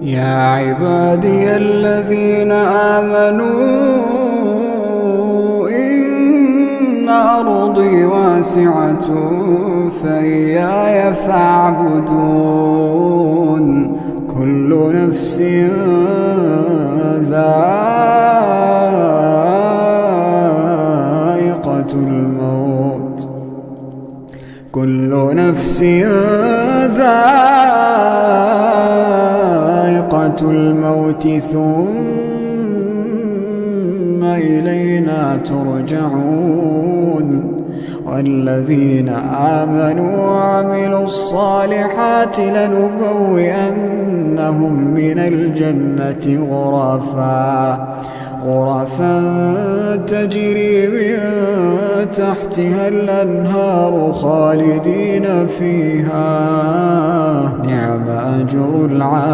يا عبادي الذين آمنوا إن أرضي واسعة فإياي فاعبدون كل نفس ذائقة الموت كل نفس ذائقة الموت ثم إلينا ترجعون والذين آمنوا وعملوا الصالحات لنبوئنهم من الجنة غرفا تجري من تحتها الأنهار خالدين فيها نعم أجر العاملين.